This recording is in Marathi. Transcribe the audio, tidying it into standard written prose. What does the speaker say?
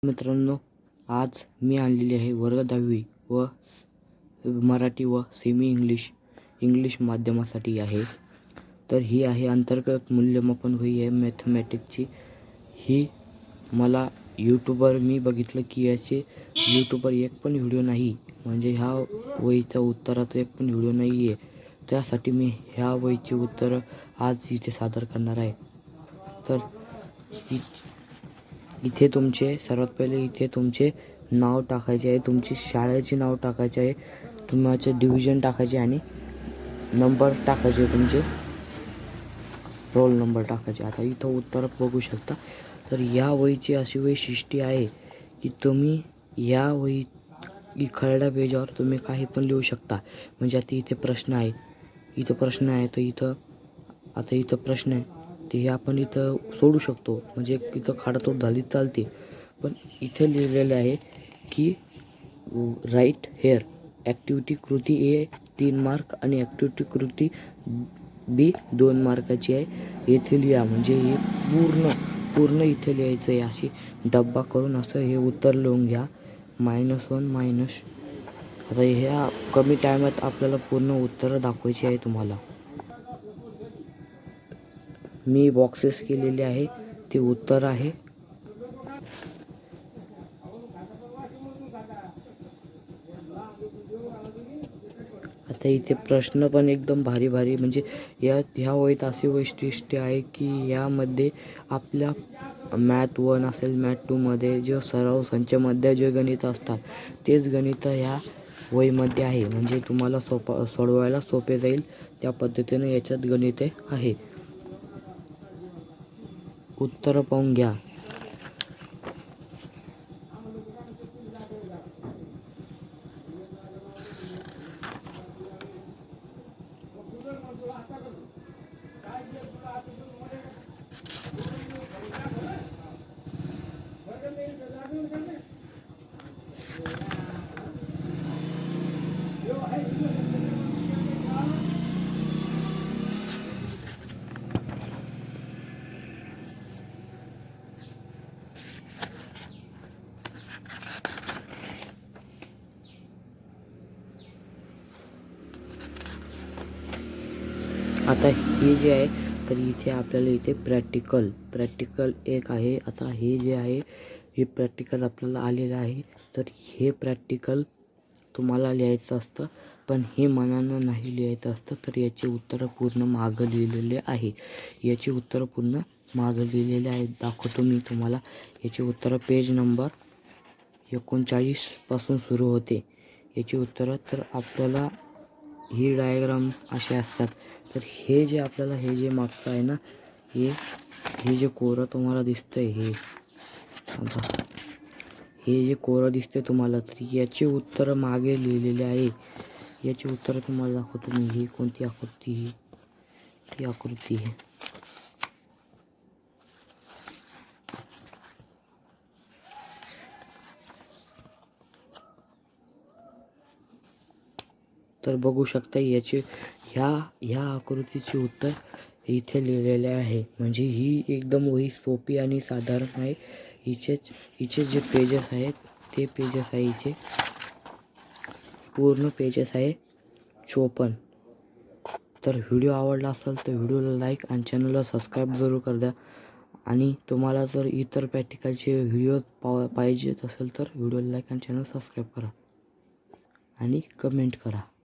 मित्रांनो, आज मी आणलेली आहे वर्ग 10वी व मराठी व सेमी इंग्लिश माध्यमासाठी आहे. तर ही आहे अंतर्गत मूल्यमापन वही आहे मॅथमॅटिक्सची. ही मला यूट्यूबवर मी बघितलं की याचे यूट्यूबवर एक पण व्हिडिओ नाही, म्हणजे ह्या वहीचा उत्तराचा एक पण व्हिडिओ नाही आहे. त्यासाठी मी ह्या वहीची उत्तरं आज इथे सादर करणार आहे. तर इथे तुमचे सर्वात पहिले इथे तुमचे नाव टाकायचे आहे, तुमची शाळेचे नाव टाकायचे आहे, तुमचे डिव्हिजन टाकायचे आणि नंबर टाकायचे, तुमचे रोल नंबर टाकायचे. आता इथं उत्तर बघू शकता. तर या वहीची अशी वैशिष्ट्ये आहे की तुम्ही या वही खरड्या पेजावर तुम्ही काही पण लिहू शकता. म्हणजे आता इथे प्रश्न आहे, तर इथं प्रश्न आहे, ते हे आपण इथं सोडू शकतो. म्हणजे इथं खाडातोड झाली चालते. पण इथे लिहिलेलं आहे की राईट हेअर. ॲक्टिव्हिटी कृती ए 3 मार्क आणि ॲक्टिव्हिटी कृती बी 2 मार्काची आहे. येथे लिहा. म्हणजे हे पूर्ण इथे लिहायचं आहे. अशी डब्बा करून असं हे उत्तर लिहून घ्या. -1 आता ह्या कमी टायमात आपल्याला पूर्ण उत्तरं दाखवायची आहे तुम्हाला. मी बॉक्सेस केलेले आहे, ते उत्तर आहे. आता इथे प्रश्न पण एकदम भारी म्हणजे ह्या वहीत असे वैशिष्ट्य आहे की यामध्ये आपल्या मॅथ 1 असेल, मॅथ 2मध्ये जे सराव संचामध्ये जे गणित असतात तेच गणित ह्या वहीमध्ये आहे. म्हणजे तुम्हाला सोडवायला सोपे जाईल त्या पद्धतीने याच्यात गणिते आहे. उत्तर पाहून घ्या. आता हे जे आहे, तर इथे आपल्याला इथे प्रॅक्टिकल एक आहे. आता हे जे आहे हे प्रॅक्टिकल आपल्याला आलेलं आहे. तर हे प्रॅक्टिकल तुम्हाला लिहायचं असतं, पण हे मनानं नाही लिहायचं असतं. तर याचे उत्तरं पूर्ण मागं लिहिलेले आहे. याची उत्तरं पूर्ण मागं लिहिलेले आहेत. दाखवतो मी तुम्हाला. याची उत्तरं पेज नंबर 39 पासून सुरू होते. याची उत्तरं तर आपल्याला ही डायग्राम असे असतात. तर हे जे मागचं आहे ना, हे जे कोरं तुम्हाला दिसतंय, हे जे कोरं दिसतंय तुम्हाला, तर याचे उत्तर मागे लिहिलेले आहे. याची उत्तरं तुम्हाला दाखवतो मी. ही कोणती आकृती? ही आकृती आहे. तर बघू शकता याचे ह्या आकृतीचे उत्तर इथे लिहिलेले आहे. म्हणजे ही एकदम वही सोपी आणि साधारण आहे. हिचे जे पेजेस आहेत ते पेजेस आहे, हिचे पूर्ण पेजेस आहे 54. तर व्हिडिओ आवडला असेल तर व्हिडिओला लाईक आणि चॅनलला सबस्क्राईब जरूर कर द्या. आणि तुम्हाला जर इतर प्रॅक्टिकलचे व्हिडिओ पाहिजेत असेल तर व्हिडिओला लाईक आणि चॅनल सबस्क्राईब करा आणि कमेंट करा.